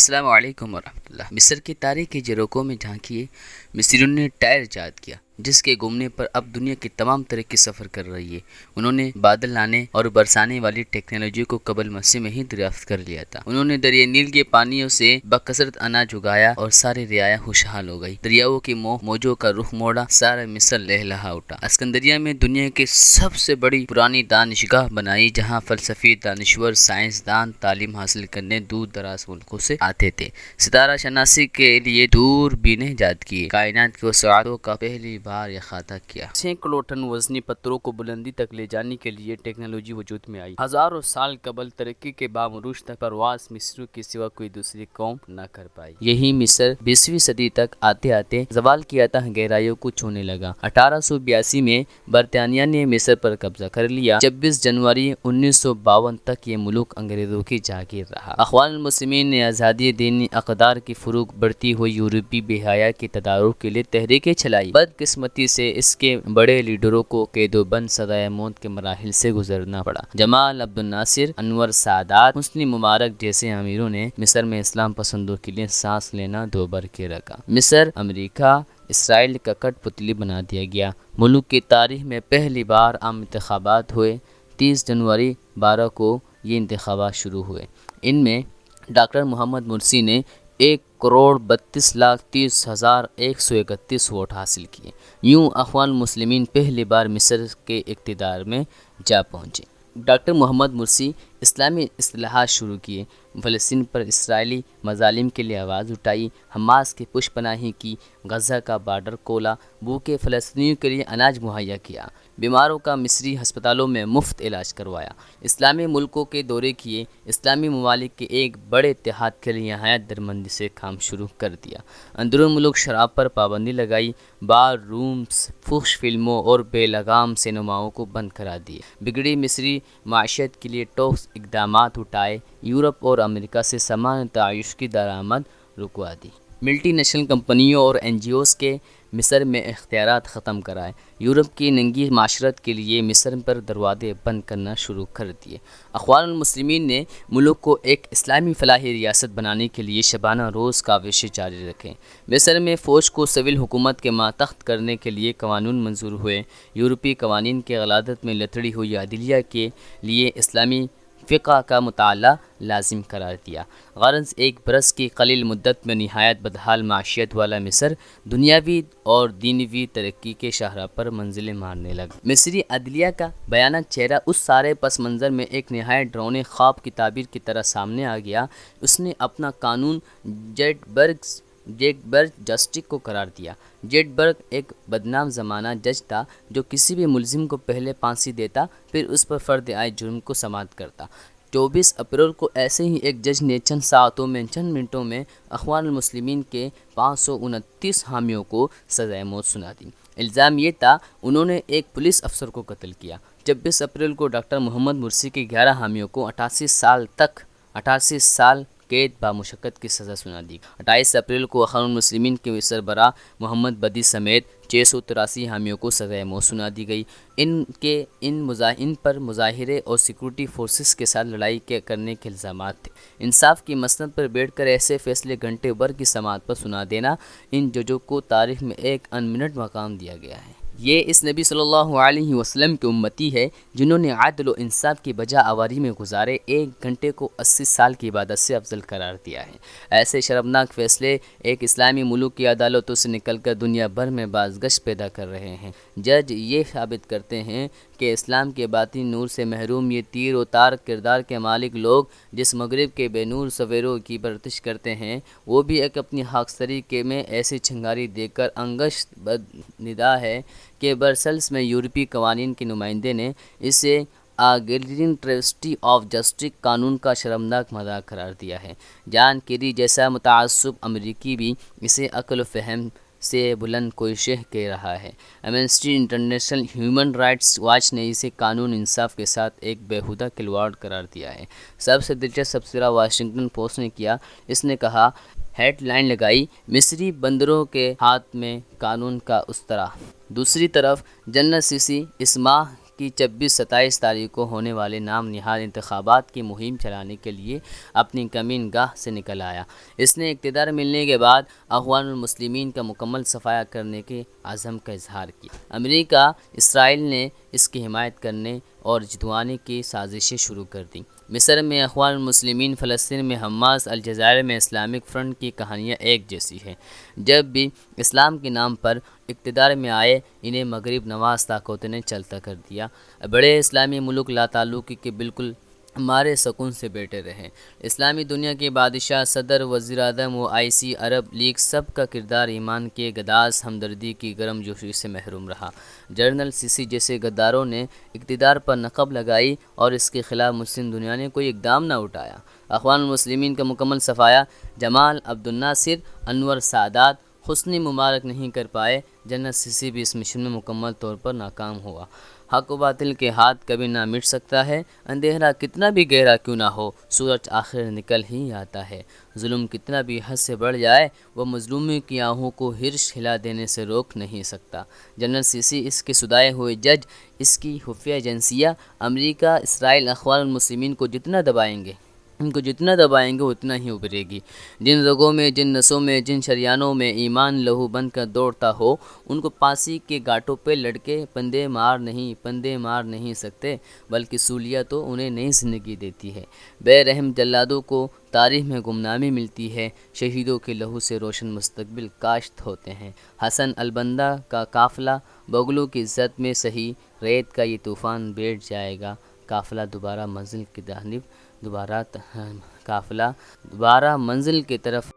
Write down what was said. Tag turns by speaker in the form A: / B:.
A: السلام علیکم ورحمۃ اللہ۔ مصر کی تاریخی جروکوں میں جھانکیے۔ مصریوں نے ٹائر ایجاد کیا جس کے گھومنے پر اب دنیا کی تمام ترقی سفر کر رہی ہے۔ انہوں نے بادل لانے اور برسانے والی ٹیکنالوجی کو قبل مسیح میں ہی دریافت کر لیا تھا۔ انہوں نے دریائے نیل کے پانیوں سے بکثرت اناج اگایا اور ساری رعایا خوشحال ہو گئی۔ دریاؤں کی موجوں کا رخ موڑا، سارا مصر لہلہا اٹھا۔ اسکندریہ میں دنیا کی سب سے بڑی پرانی دانشگاہ بنائی، جہاں فلسفی، دانشور، سائنسدان تعلیم حاصل کرنے دور دراز ملکوں سے آتے تھے۔ ستارہ شناسی کے لیے دوربینیں ایجاد کی، کائنات کی وسعتوں کا پہلی بار احاطہ کیا۔ سینکڑوں ٹن وزنی پتھروں کو بلندی تک لے جانے کے لیے ٹیکنالوجی وجود میں آئی۔ ہزاروں سال قبل ترقی کے بعروج تک پرواز مصریوں کے سوا کوئی دوسری قوم نہ کر پائی۔ یہی مصر 20ویں صدی تک آتے آتے زوال کی اتھاہ گہرائیوں کو چھونے لگا۔ 1882 میں برطانیہ نے مصر پر قبضہ کر لیا۔ 26 جنوری 1952 تک یہ ملک انگریزوں کی جاگیر رہا۔ اخوان المسلمین نے آزادی دینی اقدار کی فروغ، بڑھتی ہوئی یورپی بحیائی کے تدارک کے لیے تحریکیں چلائی۔ بدقسمتی سے اس کے بڑے لیڈروں کو قید و بند، سزائے موت کے مراحل سے گزرنا پڑا۔ جمال عبد الناصر، انور سادات، حسنی مبارک جیسے امیروں نے مصر میں اسلام پسندوں کے لیے سانس لینا دوبر کے رکھا۔ مصر امریکہ، اسرائیل کا کٹ پتلی بنا دیا گیا۔ ملک کی تاریخ میں پہلی بار عام انتخابات ہوئے۔ 30 جنوری 12 کو یہ انتخابات شروع ہوئے۔ ان میں ڈاکٹر محمد مرسی نے 1,32,30,131 ووٹ حاصل کیے۔ یوں اخوان المسلمین پہلی بار مصر کے اقتدار میں جا پہنچے۔ ڈاکٹر محمد مرسی اسلامی اصلاحات شروع کیے، فلسطین پر اسرائیلی مظالم کے لیے آواز اٹھائی، حماس کی پشت پناہی کی، غزہ کا بارڈر کھولا، بھوکے فلسطینیوں کے لیے اناج مہیا کیا، بیماروں کا مصری ہسپتالوں میں مفت علاج کروایا، اسلامی ملکوں کے دورے کیے، اسلامی ممالک کے ایک بڑے اتحاد کے لیے نہایت درمندی سے کام شروع کر دیا۔ اندرون ملک شراب پر پابندی لگائی، بار رومز، فحش فلموں اور بے لگام سینماؤں کو بند کرا دیے۔ بگڑی مصری معیشت کے لیے ٹھوس اقدامات اٹھائے، یورپ اور امریکہ سے سامان تعیش کی درآمد رکوا دی۔ ملٹی نیشنل کمپنیوں اور این جی اوز کے مصر میں اختیارات ختم کرائے۔ یورپ کی ننگی معاشرت کے لیے مصر پر دروازے بند کرنا شروع کر دیے۔ اخوان المسلمین نے ملک کو ایک اسلامی فلاحی ریاست بنانے کے لیے شبانہ روز کاوشیں جاری رکھیں۔ مصر میں فوج کو سول حکومت کے ماتحت کرنے کے لیے قانون منظور ہوئے۔ یورپی قوانین کی غلاظت میں لتڑی ہوئی عدلیہ کے لیے اسلامی فقہ کا مطالعہ لازم قرار دیا۔ غرض ایک برس کی قلیل مدت میں نہایت بدحال معیشت والا مصر دنیاوی اور دینوی ترقی کے شاہراہ پر منزلیں مارنے لگا۔ مصری عدلیہ کا بھیانک چہرہ اس سارے پس منظر میں ایک نہایت ڈراؤنے خواب کی تعبیر کی طرح سامنے آ گیا۔ اس نے اپنا قانون جیٹبرگ جسٹس کو قرار دیا۔ جیٹبرگ ایک بدنام زمانہ جج تھا جو کسی بھی ملزم کو پہلے پھانسی دیتا، پھر اس پر فرد عائد جرم کو سماعت کرتا۔ 24 اپریل کو ایسے ہی ایک جج نے چند ساعتوں میں، چند منٹوں میں اخوان المسلمین کے 529 حامیوں کو سزائے موت سنا دی۔ الزام یہ تھا انہوں نے ایک پولیس افسر کو قتل کیا۔ 26 اپریل کو ڈاکٹر محمد مرسی کے 11 حامیوں کو 88 سال قید بامشقت کی سزا سنا دی۔ 28 اپریل کو اخوان المسلمین کے سربراہ محمد بدی سمیت 683 حامیوں کو سزائے موت سنا دی گئی۔ ان پر مظاہرے اور سیکورٹی فورسز کے ساتھ لڑائی کرنے کے الزامات تھے۔ انصاف کی مسند پر بیٹھ کر ایسے فیصلے گھنٹے بھر کی سماعت پر سنا دینا، ان ججوں کو تاریخ میں ایک انمنٹ مقام دیا گیا ہے۔ یہ اس نبی صلی اللہ علیہ وسلم کے امتی ہے جنہوں نے عدل و انصاف کی بجا آوری میں گزارے 1 گھنٹے کو 80 سال کی عبادت سے افضل قرار دیا ہے۔ ایسے شرمناک فیصلے ایک اسلامی ملک کی عدالتوں سے نکل کر دنیا بھر میں بازگشت پیدا کر رہے ہیں۔ جج یہ ثابت کرتے ہیں کہ اسلام کے باطنی نور سے محروم یہ تیر و تار کردار کے مالک لوگ جس مغرب کے بے نور سویروں کی پرستش کرتے ہیں، وہ بھی ایک اپنی خاکساری کے میں ایسی چنگاری دے کر انگشت بدندا ہے کہ برسلز میں یورپی قوانین کے نمائندے نے اسے گلڈن ٹریوسٹی آف جسٹس قانون کا شرمناک مذاق قرار دیا ہے۔ جان کیری جیسا متعصب امریکی بھی اسے عقل و فہم سے بلند کوئی شے کہہ رہا ہے۔ Amnesty international, human rights watch نے اسے قانون انصاف کے ساتھ ایک بیہودہ کھلواڑ قرار دیا ہے۔ سب سے دلچسپ تبصرہ واشنگٹن پوسٹ نے کیا۔ اس نے کہا، ہیڈ لائن لگائی، مصری بندروں کے ہاتھ میں قانون کا استرا۔ دوسری طرف جنرل سیسی اس ماہ کی 26-27 تاریخ کو ہونے والے نام نہاد انتخابات کی مہم چلانے کے لیے اپنی کمین گاہ سے نکل آیا۔ اس نے اقتدار ملنے کے بعد اخوان المسلمین کا مکمل صفایا کرنے کے عزم کا اظہار کیا۔ امریکہ، اسرائیل نے اس کی حمایت کرنے اور جتوانے کی سازشیں شروع کر دیں۔ مصر میں اخوان المسلمین، فلسطین میں حماس، الجزائر میں اسلامک فرنٹ کی کہانیاں ایک جیسی ہیں۔ جب بھی اسلام کے نام پر اقتدار میں آئے، انہیں مغرب نواز طاقتوں نے چلتا کر دیا۔ بڑے اسلامی ملک لا تعلقی کے بالکل مارے سکون سے بیٹھے رہے۔ اسلامی دنیا کے بادشاہ، صدر، وزیر اعظم و آئی عرب لیگ سب کا کردار ایمان کے گداز ہمدردی کی گرم جوشی سے محروم رہا۔ جنرل سیسی جیسے غداروں نے اقتدار پر نقب لگائی اور اس کے خلاف مسلم دنیا نے کوئی اقدام نہ اٹھایا۔ اخوان المسلمین کا مکمل صفایا جمال عبد الناصر، انور سادات، حسنی مبارک نہیں کر پائے۔ جنرل سیسی بھی اس مشن میں مکمل طور پر ناکام ہوا۔ حق و باطل کے ہاتھ کبھی نہ مٹ سکتا ہے، اندھیرا کتنا بھی گہرا کیوں نہ ہو، سورج آخر نکل ہی آتا ہے۔ ظلم کتنا بھی حد سے بڑھ جائے، وہ مظلوموں کی آہوں کو ہرش ہلا دینے سے روک نہیں سکتا۔ جنرل سیسی، اس کے سدائے ہوئے جج، اس کی خفیہ ایجنسیاں، امریکہ، اسرائیل اخوان المسلمین کو جتنا دبائیں گے، ان کو جتنا دبائیں گے اتنا ہی ابھرے گی۔ جن رگوں میں، جن نسوں میں، جن شریانوں میں ایمان لہو بن کر دوڑتا ہو، ان کو پھانسی کے گھاٹوں پہ لڑکے پندے مار نہیں سکتے، بلکہ سولیہ تو انہیں نئی زندگی دیتی ہے۔ بے رحم جلادوں کو تاریخ میں گمنامی ملتی ہے، شہیدوں کے لہو سے روشن مستقبل کاشت ہوتے ہیں۔ حسن البندہ کا قافلہ بغلوں کی زد میں سہی، ریت کا یہ طوفان بیٹھ جائے گا، قافلہ دوبارہ منزل کی طرف